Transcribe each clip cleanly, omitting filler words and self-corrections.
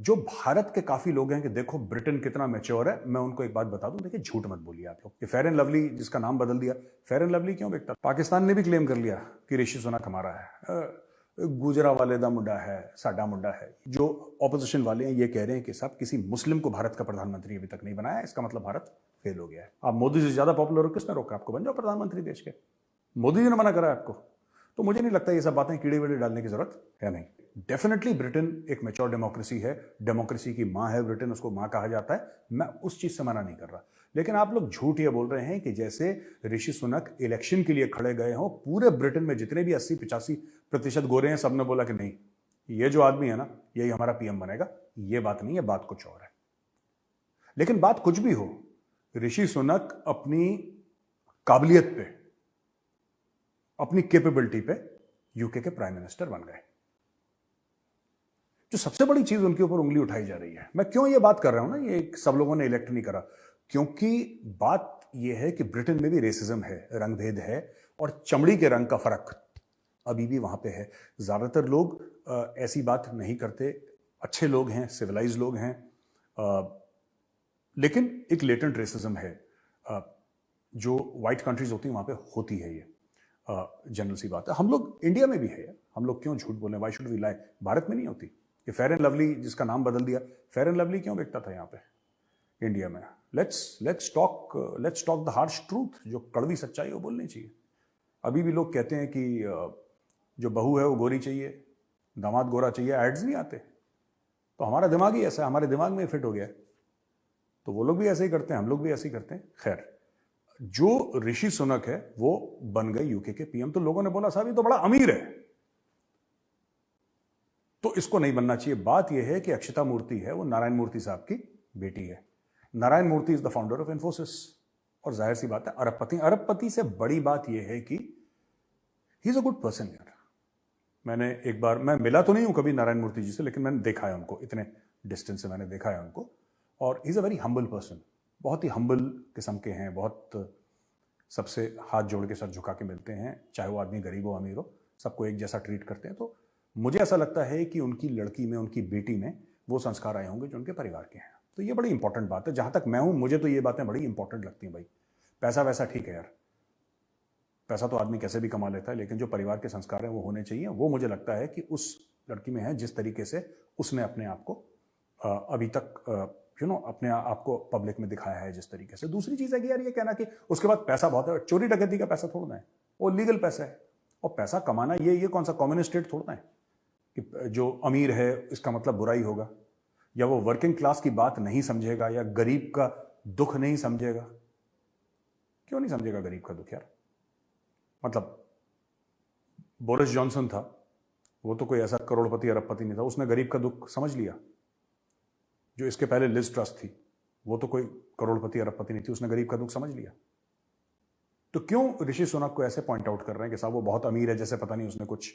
जो भारत के काफी लोग हैं कि देखो ब्रिटेन कितना मैच्योर है, मैं उनको एक बात बता दूं, देखिए झूठ मत बोलिए आप लोग। ये फेयर एंड लवली जिसका नाम बदल दिया, फेयर एंड लवली क्यों बिकता? पाकिस्तान ने भी क्लेम कर लिया कि ऋषि सुनक हमारा है, गुजरा वाले दा मुंडा है, साडा मुंडा है। जो ऑपोजिशन वाले हैं ये कह रहे हैं कि साहब किसी मुस्लिम को भारत का प्रधानमंत्री अभी तक नहीं बनाया, इसका मतलब भारत फेल हो गया है। आप मोदी से ज्यादा पॉपुलर हो, किसने रोका आपको? बन जाओ प्रधानमंत्री देश के। मोदी जी ने मना करा आपको, तो मुझे नहीं लगता ये सब बातें कीड़े वीड़े डालने की जरूरत है। नहीं, डेफिनेटली ब्रिटेन एक मैच्योर डेमोक्रेसी है, डेमोक्रेसी की मां है ब्रिटेन, उसको मां कहा जाता है, मैं उस चीज से मना नहीं कर रहा। लेकिन आप लोग झूठ ये बोल रहे हैं कि जैसे ऋषि सुनक इलेक्शन के लिए खड़े गए हो, पूरे ब्रिटेन में जितने भी 80-85% गोरे हैं, सबने बोला कि नहीं, ये जो आदमी है ना यही हमारा पीएम बनेगा। ये बात नहीं है, बात कुछ और है। लेकिन बात कुछ भी हो, ऋषि सुनक अपनी काबिलियत पे, अपनी कैपेबिलिटी पे यूके के प्राइम मिनिस्टर बन गए। जो सबसे बड़ी चीज उनके ऊपर उंगली उठाई जा रही है, मैं क्यों ये बात कर रहा हूं ना, ये सब लोगों ने इलेक्ट नहीं करा, क्योंकि बात यह है कि ब्रिटेन में भी रेसिज्म है, रंगभेद है, और चमड़ी के रंग का फर्क अभी भी वहां पे है। ज्यादातर लोग ऐसी बात नहीं करते, अच्छे लोग हैं, सिविलाइज लोग हैं, लेकिन एक लेटेंट रेसिज्म है जो व्हाइट कंट्रीज होती हैं वहां पे होती है। ये जनरल सी बात है, हम लोग इंडिया में भी है, हम लोग क्यों झूठ बोले, व्हाई शुड वी लाई? भारत में नहीं होती। ये फेयर एंड लवली जिसका नाम बदल दिया, फेयर एंड लवली क्यों बिकता था यहाँ पे इंडिया में? Let's talk the harsh truth, जो कड़वी सच्चाई है वो बोलनी चाहिए। अभी भी लोग कहते हैं कि जो बहू है वो गोरी चाहिए, दामाद गोरा चाहिए, एड्स नहीं आते। तो हमारा दिमाग ही ऐसा है, हमारे दिमाग में फिट हो गया है, तो वो लोग भी ऐसे ही करते हैं, हम लोग भी ऐसे ही करते हैं। खैर, जो ऋषि सुनक है वो बन गए यूके के पीएम, तो लोगों ने बोला साहब ये तो बड़ा अमीर है, तो इसको नहीं बनना चाहिए। बात यह है कि अक्षता मूर्ति है, वो नारायण मूर्ति साहब की बेटी है। Narayana Murthy is the founder of Infosys, और जाहिर सी बात है अरबपति से बड़ी बात यह है कि he is a good person यार। मैंने एक बार, मैं मिला तो नहीं हूं कभी नारायण मूर्ति जी से, लेकिन मैंने देखा है उनको, इतने डिस्टेंस से मैंने देखा है उनको, और he is a very humble person, बहुत ही हम्बल किस्म के हैं, बहुत सबसे हाथ जोड़ के सर झुका के मिलते हैं, चाहे वो आदमी गरीब हो अमीर हो, सबको एक जैसा ट्रीट करते हैं। तो मुझे ऐसा लगता है कि उनकी लड़की में, उनकी बेटी में वो संस्कार आए होंगे जो उनके परिवार के हैं। तो ये बड़ी इंपॉर्टेंट बात है, जहां तक मैं हूं मुझे तो ये बातें बड़ी इंपॉर्टेंट लगती हैं भाई। पैसा वैसा ठीक है यार, पैसा तो आदमी कैसे भी कमा लेता है, लेकिन जो परिवार के संस्कार हैं वो होने चाहिए। वो मुझे लगता है कि उस लड़की में है, जिस तरीके से उसने अपने आप को अभी तक अपने आप को पब्लिक में दिखाया है जिस तरीके से। दूसरी चीज है कि यार ये कहना कि उसके बाद पैसा बहुत है, चोरी डकैती का पैसा थोड़ा है, वो लीगल पैसा है। और पैसा कमाना ये कौन सा कम्युनिस्ट स्टेट थोड़ा है कि जो अमीर है इसका मतलब बुराई होगा, या वो वर्किंग क्लास की बात नहीं समझेगा, या गरीब का दुख नहीं समझेगा। क्यों नहीं समझेगा गरीब का दुख यार? मतलब बोरिस जॉनसन था, वो तो कोई ऐसा करोड़पति अरबपति नहीं था, उसने गरीब का दुख समझ लिया। जो इसके पहले लिज ट्रस्ट थी, वो तो कोई करोड़पति अरबपति नहीं थी, उसने गरीब का दुख समझ लिया। तो क्यों ऋषि सुनक को ऐसे पॉइंट आउट कर रहे हैं कि साहब वो बहुत अमीर है, जैसे पता नहीं उसने कुछ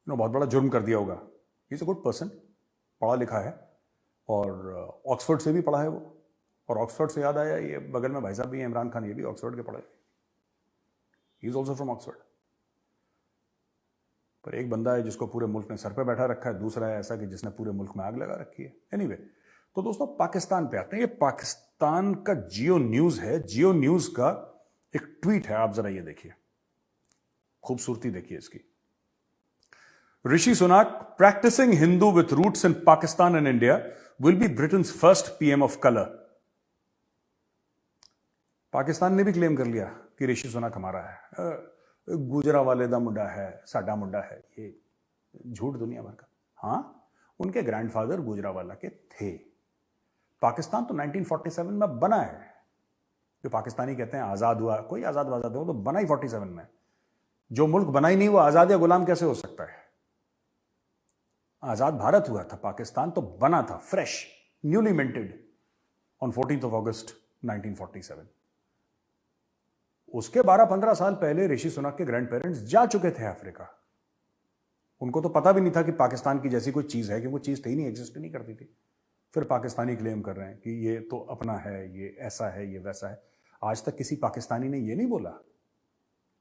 बहुत बड़ा जुर्म कर दिया होगा। He is a good person, पढ़ा लिखा है, और ऑक्सफोर्ड से भी पढ़ा है वो। और ऑक्सफोर्ड से याद आया, ये बगल में भाई साहब भी हैं इमरान खान, ये भी ऑक्सफोर्ड के पढ़े, he is also from Oxford. पर एक बंदा है जिसको पूरे मुल्क ने सर पे बैठा रखा है, दूसरा है ऐसा कि जिसने पूरे मुल्क में आग लगा रखी है। एनीवे, तो दोस्तों पाकिस्तान पे आते हैं। ये पाकिस्तान का जियो न्यूज है, जियो न्यूज का एक ट्वीट है, आप जरा ये देखिए, खूबसूरती देखिए इसकी। Rishi Sunak, practising Hindu with roots in Pakistan and India, will be Britain's first PM of colour. पाकिस्तान ने भी क्लेम कर लिया कि ऋषि सुनक हमारा है, गुजरा वाले दा मुंडा है, साडा मुंडा है, ये झूठ दुनिया भर का। हां, उनके ग्रैंडफादर गुजरावाला के थे। पाकिस्तान तो 1947 में बना है। जो पाकिस्तानी कहते हैं आजाद हुआ, कोई आजाद वाजाद हो, तो बना ही 47 में। जो मुल्क बना ही नहीं वो आजाद या गुलाम कैसे हो सकता है? आजाद भारत हुआ था, पाकिस्तान तो बना था fresh, newly minted on 14th of August 1947। उसके 12-15 साल पहले ऋषि सुनक के ग्रैंड पेरेंट्स जा चुके थे अफ्रीका। उनको तो पता भी नहीं था कि पाकिस्तान की जैसी कोई चीज है, क्योंकि वो चीज थी नहीं, एग्जिस्ट नहीं करती थी। फिर पाकिस्तानी क्लेम कर रहे हैं कि ये तो अपना है, ये ऐसा है, ये वैसा है। आज तक किसी पाकिस्तानी ने ये नहीं बोला।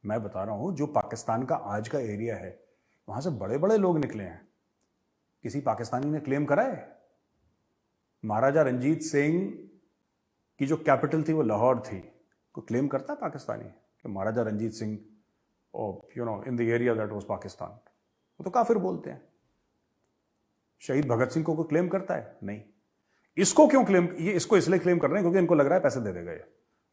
मैं बता रहा हूं, जो पाकिस्तान का आज का एरिया है, वहां से बड़े बड़े लोग निकले हैं। किसी पाकिस्तानी ने क्लेम करा है? महाराजा रंजीत सिंह की जो कैपिटल थी वो लाहौर थी, कोई क्लेम करता है पाकिस्तानी कि Maharaja Ranjit Singh in the area that was Pakistan? वो तो काफिर बोलते हैं। शहीद भगत सिंह को कोई क्लेम करता है? नहीं। इसको क्यों क्लेम, ये इसको इसलिए क्लेम कर रहे हैं क्योंकि इनको लग रहा है पैसे दे देगा ये,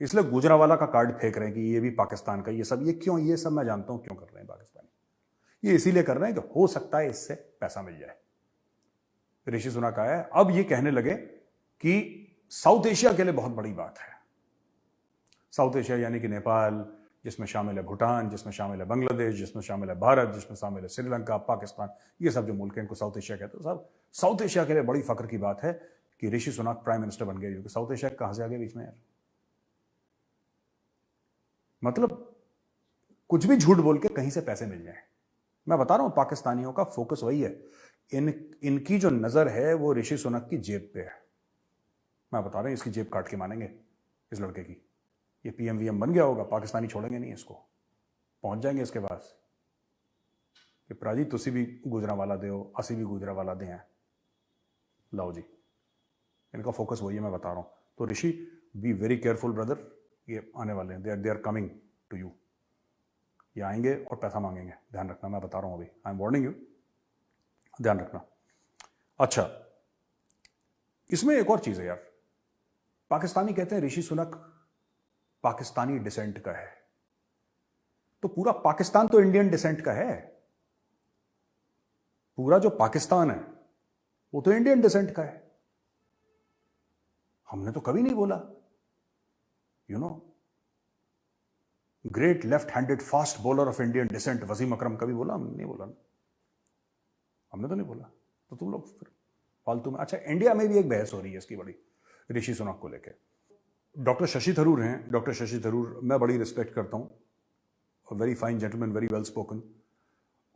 इसलिए गुजरावाला का कार्ड फेंक रहे हैं कि ये भी पाकिस्तान का, ये सब। ये क्यों, ये सब मैं जानता हूं क्यों कर रहे हैं पाकिस्तानी। ये इसीलिए कर रहे हैं कि हो सकता है इससे पैसा मिल जाए। ऋषि सुनक आया है, अब ये कहने लगे कि साउथ एशिया के लिए बहुत बड़ी बात है। साउथ एशिया यानी कि नेपाल, जिसमें शामिल है भूटान, जिसमें शामिल है बांग्लादेश, जिसमें शामिल है भारत, जिसमें शामिल है श्रीलंका, पाकिस्तान, ये सब जो मुल्क हैं इनको साउथ एशिया कहते हैं। साहब, साउथ एशिया के लिए बड़ी फक्र की बात है कि ऋषि सुनक प्राइम मिनिस्टर बन गए। साउथ एशिया कहां से आ गए बीच में यार? मतलब कुछ भी झूठ बोल के कहीं से पैसे मिल जाए। मैं बता रहा हूं, पाकिस्तानियों का फोकस वही है। इनकी जो नजर है वो ऋषि सुनक की जेब पे है। मैं बता रहा हूं, इसकी जेब काट के मानेंगे इस लड़के की। ये पीएमवीएम बन गया होगा, पाकिस्तानी छोड़ेंगे नहीं इसको, पहुंच जाएंगे इसके पास कि प्राजी तुसी भी गुजरावाला दे हो, असी भी गुजरावाला दे हैं, लाओ जी। इनका फोकस वही है, मैं बता रहा हूं। तो Rishi, be very careful brother, ये आने वाले हैं, they are coming to you. ये आएंगे और पैसा मांगेंगे, ध्यान रखना, मैं बता रहा हूं अभी, आई एम वार्निंग यू, ध्यान रखना। अच्छा, इसमें एक और चीज है यार, पाकिस्तानी कहते हैं ऋषि सुनक पाकिस्तानी डिसेंट का है, तो पूरा पाकिस्तान तो इंडियन डिसेंट का है। पूरा जो पाकिस्तान है वो तो इंडियन डिसेंट का है। हमने तो कभी नहीं बोला, great left handed fast bowler of Indian descent Wasim Akram, कभी बोला? हमने नहीं बोला ना, हमने तो नहीं बोला। तो तुम लोग फिर फालतू में। अच्छा, इंडिया में भी एक बहस हो रही है इसकी बड़ी, ऋषि सुनक को लेकर। डॉक्टर शशि थरूर हैं, डॉक्टर शशि थरूर मैं बड़ी रिस्पेक्ट करता हूं, very fine gentleman, very well spoken.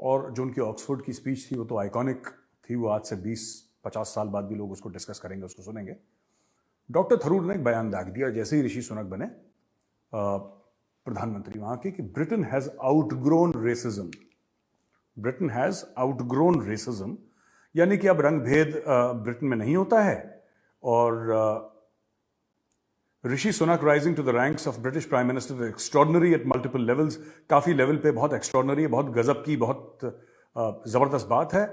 और जो उनकी ऑक्सफोर्ड की स्पीच थी वो तो आइकॉनिक थी, वो आज से 20-50 साल बाद भी लोग उसको डिस्कस करेंगे, उसको सुनेंगे। डॉक्टर थरूर ने एक बयान दाग दिया जैसे ही ऋषि सुनक बने प्रधानमंत्री वहां के, कि Britain has outgrown racism. Britain has outgrown racism, यानी कि अब रंग भेद ब्रिटेन में नहीं होता है। और Rishi Sunak rising to the ranks of British prime minister extraordinary at multiple levels, काफी लेवल पे बहुत एक्स्ट्रॉर्डनरी, बहुत गजब की, बहुत जबरदस्त बात है।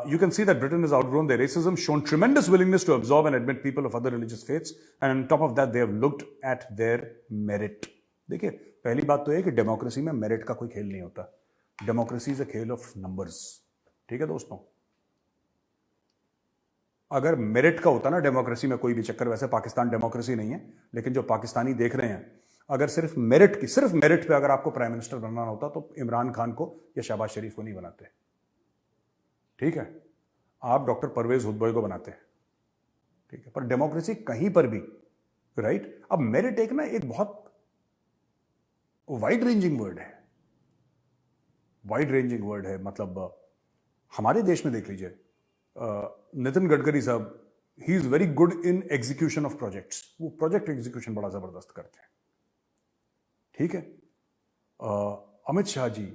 You can see that Britain has outgrown their racism, shown tremendous willingness to absorb and admit people of other religious faiths, and on top of that, they have looked at their merit. देखिए, पहली बात तो है कि democracy में merit का कोई खेल नहीं होता। डेमोक्रेसी इज अ खेल ऑफ नंबर्स, ठीक है दोस्तों। अगर मेरिट का होता ना डेमोक्रेसी में, कोई भी चक्कर, वैसे पाकिस्तान डेमोक्रेसी नहीं है, लेकिन जो पाकिस्तानी देख रहे हैं, अगर सिर्फ मेरिट पे अगर आपको प्राइम मिनिस्टर बनना होता तो इमरान खान को या शहबाज शरीफ को नहीं बनाते, ठीक है? आप डॉक्टर परवेज हुदबॉय को बनाते हैं, ठीक है? पर डेमोक्रेसी कहीं पर भी, राइट? अब मेरिट एक बहुत वाइड रेंजिंग वर्ड है, वाइड रेंजिंग वर्ड है। मतलब हमारे देश में देख लीजिए, नितिन गडकरी साहब, he is very good in execution of projects, वो प्रोजेक्ट एग्जीक्यूशन बड़ा जबरदस्त करते हैं, ठीक है? अमित शाह जी,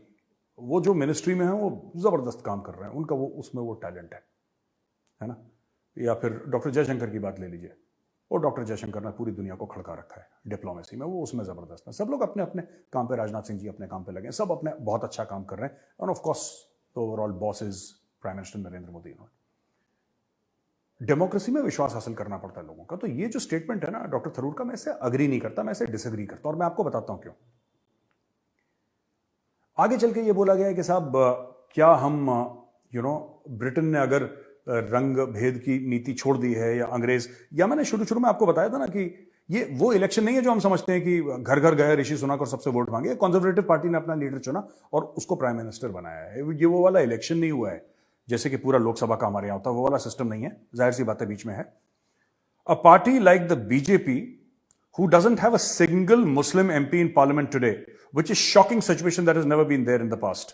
वो जो मिनिस्ट्री में है वो जबरदस्त काम कर रहे हैं, उनका वो उसमें वो टैलेंट है ना? या फिर डॉक्टर जयशंकर की बात ले लीजिए, और डॉक्टर जयशंकर ने पूरी दुनिया को खड़का रखा है डिप्लोमेसी में, वो उसमें जबरदस्त है। सब लोग अपने अपने काम पे, राजनाथ सिंह जी अपने काम पे लगे हैं, सब अपने बहुत अच्छा काम कर रहे हैं। End of course the overall boss is prime minister Narendra Modi. Democracy में विश्वास हासिल करना पड़ता है लोगों का। तो ये जो स्टेटमेंट है ना डॉक्टर थरूर का, मैं इससे अग्री नहीं करता, मैं इससे डिसएग्री करता हूं, और मैं आपको बताता हूं क्यों। आगे चल के ये बोला गया है कि साहब क्या हम ब्रिटेन ने अगर रंग भेद की नीति छोड़ दी है, या अंग्रेज, या मैंने शुरू में आपको बताया था ना कि ये वो इलेक्शन नहीं है जो हम समझते हैं कि घर घर गए ऋषि सुनक और सबसे वोट मांगे। कंजर्वेटिव पार्टी ने अपना लीडर चुना और उसको प्राइम मिनिस्टर बनाया है। ये वो वाला इलेक्शन नहीं हुआ है जैसे कि पूरा लोकसभा का हमारे यहां होता है, वो वाला सिस्टम नहीं है। जाहिर सी बातें बीच में है। A party like the BJP who doesn't have a single Muslim MP in parliament today, which is shocking situation that has never been there in the past.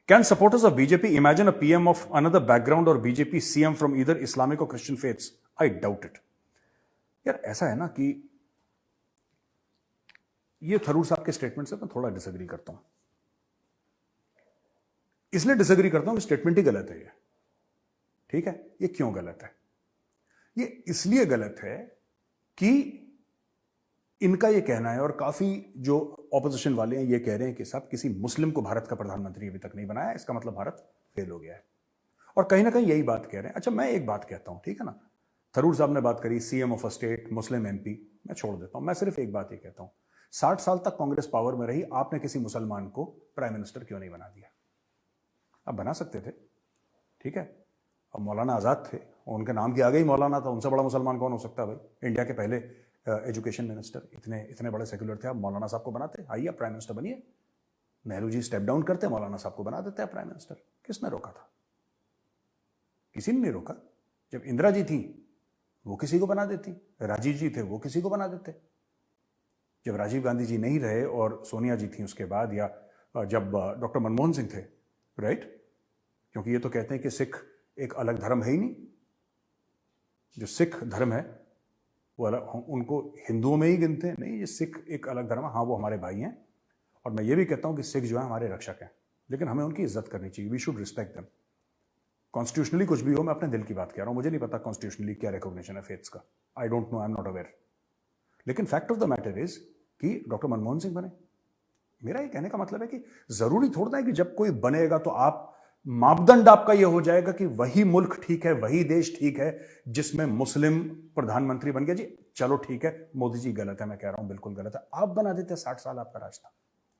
Can supporters of BJP imagine a PM of another background or BJP CM from either Islamic or Christian faiths? I doubt it. यार ऐसा है ना कि ये थरूर साहब के statement से मैं थोड़ा डिसएग्री करता हूं। इसलिए डिसएग्री करता हूं कि स्टेटमेंट ही गलत है ये। ठीक है, ये क्यों गलत है? ये इसलिए गलत है कि इनका ये कहना है, और काफी जो ऑपोजिशन वाले हैं ये कह रहे हैं कि साहब किसी मुस्लिम को भारत का प्रधानमंत्री अभी तक नहीं बनाया, इसका मतलब भारत फेल हो गया है। और कहीं ना कहीं यही बात कह रहे हैं। अच्छा, मैं एक बात कहता हूं, ठीक है ना, थरूर साहब ने बात करी CM of a state, Muslim MP, मैं छोड़ देता हूं। मैं सिर्फ एक बात ये कहता हूं, 60 साल तक कांग्रेस पावर में रही, आपने किसी मुसलमान को प्राइम मिनिस्टर क्यों नहीं बना दिया? आप बना सकते थे, ठीक है। अब मौलाना आजाद थे, उनके नाम के आगे ही मौलाना था, उनसे बड़ा मुसलमान कौन हो सकता है भाई? इंडिया के पहले एजुकेशन मिनिस्टर, इतने बड़े सेक्युलर थे, आप मौलाना साहब को बनाते, आइए आप प्राइम मिनिस्टर बनिए। नेहरू जी स्टेप डाउन करते, मौलाना साहब को बना देते हैं प्राइम मिनिस्टर। किसने रोका था? किसी ने नहीं रोका। जब इंदिरा जी थी वो किसी को बना देती, राजीव जी थे वो किसी को बना देते। जब राजीव गांधी जी नहीं रहे और सोनिया जी थी उसके बाद, या जब डॉक्टर मनमोहन सिंह थे, राइट, क्योंकि ये तो कहते हैं कि सिख एक अलग धर्म है ही नहीं, जो सिख धर्म है वो अलग, उनको हिंदुओं में ही गिनते हैं, नहीं, ये सिख एक अलग धर्म है। हाँ, वो हमारे भाई हैं, और मैं ये भी कहता हूं कि सिख जो है हमारे रक्षक हैं, लेकिन हमें उनकी इज्जत करनी चाहिए। We should respect them. Constitutionally कुछ भी हो, मैं अपने दिल की बात कह रहा हूं, मुझे नहीं पता कॉन्स्टिट्यूशनली क्या रिकॉग्निशन है फेथ्स का, I don't know, I am not aware. लेकिन fact of the matter is कि डॉक्टर मनमोहन सिंह बने। मेरा ये कहने का मतलब है कि जरूरी थोड़ा है कि जब कोई बनेगा तो आप, मापदंड आपका यह हो जाएगा कि वही मुल्क ठीक है, वही देश ठीक है जिसमें मुस्लिम प्रधानमंत्री बन गया। जी चलो ठीक है, मोदी जी गलत है, मैं कह रहा हूं बिल्कुल गलत है। आप बना देते, 60 साल आपका राज था,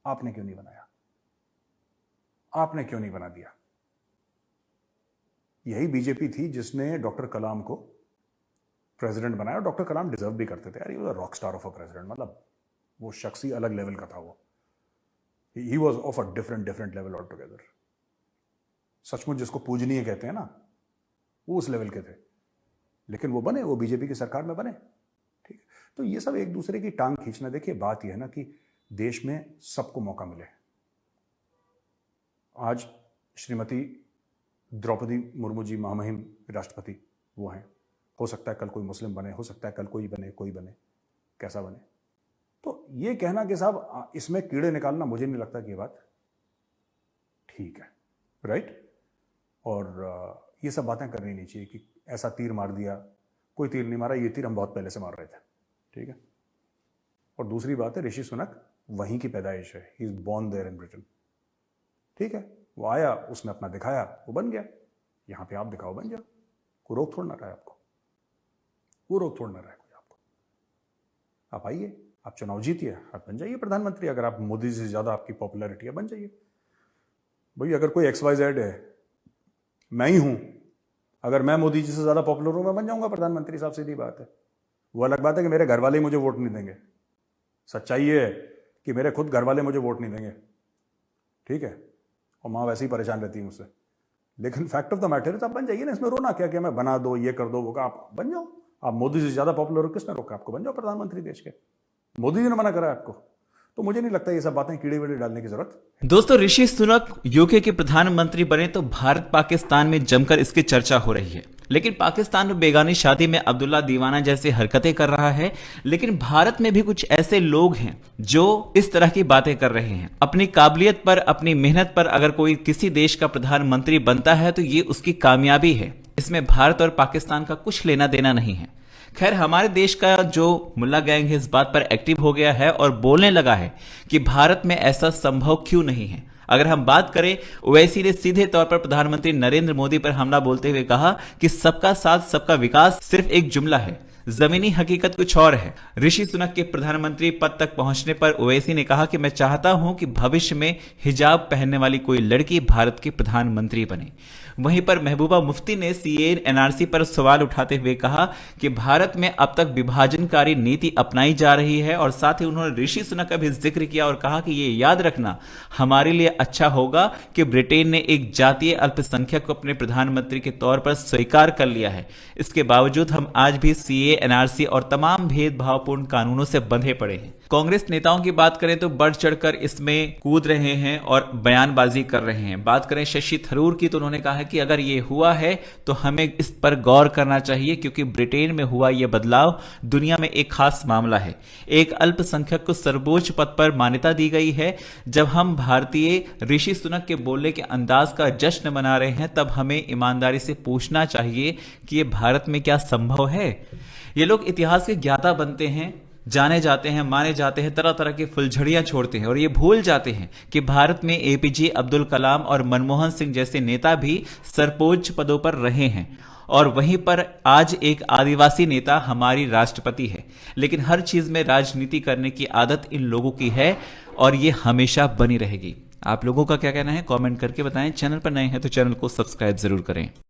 आपने क्यों नहीं बनाया? आपने क्यों नहीं बना दिया? यही बीजेपी थी जिसने डॉक्टर कलाम को प्रेसिडेंट बनाया। डॉक्टर कलाम डिजर्व भी करते थे यार, ये rock star of a president, मतलब वो शख्स ही अलग लेवल का था। वो he was of a different level all together. सचमुच जिसको पूजनीय कहते हैं ना, वो उस लेवल के थे, लेकिन वो बने, वो बीजेपी की सरकार में बने, ठीक है। तो ये सब एक दूसरे की टांग खींचना। देखिए बात यह है ना कि देश में सबको मौका मिले। आज श्रीमती द्रौपदी मुर्मू जी महामहिम राष्ट्रपति वो हैं, हो सकता है कल कोई मुस्लिम बने, हो सकता है कल कोई बने, कोई बने, कैसा बने। तो ये कहना कि साहब इसमें कीड़े निकालना, मुझे नहीं लगता कि ये बात ठीक है, राइट। और ये सब बातें करनी नहीं चाहिए कि ऐसा तीर मार दिया, कोई तीर नहीं मारा, ये तीर हम बहुत पहले से मार रहे थे, ठीक है। और दूसरी बात है, ऋषि सुनक वहीं की पैदाइश है, he is born there in Britain, ठीक है। वो आया, उसने अपना दिखाया, वो बन गया। यहां पे आप दिखाओ, बन जाओ, कोई रोक थोड़ ना रहा है आपको, वो रोक थोड़ ना रहा है कोई आपको। आप आइए, आप चुनाव जीतिए, आप बन जाइए प्रधानमंत्री। अगर आप मोदी से ज्यादा आपकी पॉपुलैरिटी है, बन जाइए भाई। अगर कोई XYZ है, मैं ही हूं, अगर मैं मोदी जी से ज्यादा पॉपुलर हूं, मैं बन जाऊंगा प्रधानमंत्री साहब, सीधी बात है। वो अलग बात है कि मेरे घर वाले मुझे वोट नहीं देंगे। सच्चाई ये है कि मेरे खुद घर वाले मुझे वोट नहीं देंगे, ठीक है, और माँ वैसे ही परेशान रहती है मुझसे। लेकिन फैक्ट ऑफ द मैटर है, आप बन जाइए ना, इसमें रोना क्या, कि मैं बना दो, ये कर दो, वो का, आप बन जाओ। आप मोदी से ज्यादा पॉपुलर हो, किसने रोका आपको? बन जाओ प्रधानमंत्री देश के। मोदी जी ने मना करा आपको, तो मुझे नहीं लगता ये सब बातें कीड़े वीड़े डालने की जरूरत। दोस्तों, ऋषि सुनक यूके के प्रधानमंत्री बने तो भारत पाकिस्तान में जमकर इसकी चर्चा हो रही है। लेकिन पाकिस्तान में बेगानी शादी में अब्दुल्ला दीवाना जैसी हरकतें कर रहा है, लेकिन भारत में भी कुछ ऐसे लोग हैं जो इस तरह की बातें कर रहे हैं। अपनी काबिलियत पर, अपनी मेहनत पर अगर कोई किसी देश का प्रधानमंत्री बनता है तो ये उसकी कामयाबी है, इसमें भारत और पाकिस्तान का कुछ लेना देना नहीं है। खैर, हमारे देश का जो मुल्ला गैंग है इस बात पर एक्टिव हो गया है और बोलने लगा है कि भारत में ऐसा संभव क्यों नहीं है। अगर हम बात करें, ओवैसी ने सीधे तौर पर प्रधानमंत्री नरेंद्र मोदी पर हमला बोलते हुए कहा कि सबका साथ सबका विकास सिर्फ एक जुमला है, जमीनी हकीकत कुछ और है। ऋषि सुनक के प्रधानमंत्री पद तक पहुंचने पर ओवैसी ने कहा कि मैं चाहता हूं कि भविष्य में हिजाब पहनने वाली कोई लड़की भारत की प्रधानमंत्री बने। वहीं पर महबूबा मुफ्ती ने CAA NRC पर सवाल उठाते हुए कहा कि भारत में अब तक विभाजनकारी नीति अपनाई जा रही है, और साथ ही उन्होंने ऋषि सुनक का भी जिक्र किया और कहा कि ये याद रखना हमारे लिए अच्छा होगा कि ब्रिटेन ने एक जातीय अल्पसंख्यक को अपने प्रधानमंत्री के तौर पर स्वीकार कर लिया है। इसके बावजूद हम आज भी CAA NRC और तमाम भेदभावपूर्ण कानूनों से बंधे पड़े हैं। कांग्रेस नेताओं की बात करें तो बढ़ चढ़कर इसमें कूद रहे हैं और बयानबाजी कर रहे हैं। बात करें शशि थरूर की तो उन्होंने कहा है कि अगर ये हुआ है तो हमें इस पर गौर करना चाहिए, क्योंकि ब्रिटेन में हुआ यह बदलाव दुनिया में एक खास मामला है। एक अल्पसंख्यक को सर्वोच्च पद पर मान्यता दी गई है। जब हम भारतीय ऋषि सुनक के बोलने के अंदाज का जश्न मना रहे हैं, तब हमें ईमानदारी से पूछना चाहिए कि यह भारत में क्या संभव है। ये लोग इतिहास के ज्ञाता बनते हैं, जाने जाते हैं, माने जाते हैं, तरह तरह की फुलझड़ियां छोड़ते हैं और ये भूल जाते हैं कि भारत में एपीजे अब्दुल कलाम और मनमोहन सिंह जैसे नेता भी सर्वोच्च पदों पर रहे हैं और वहीं पर आज एक आदिवासी नेता हमारी राष्ट्रपति है। लेकिन हर चीज में राजनीति करने की आदत इन लोगों की है और ये हमेशा बनी रहेगी। आप लोगों का क्या कहना है कमेंट करके बताएं। चैनल पर नए हैं तो चैनल को सब्सक्राइब जरूर करें।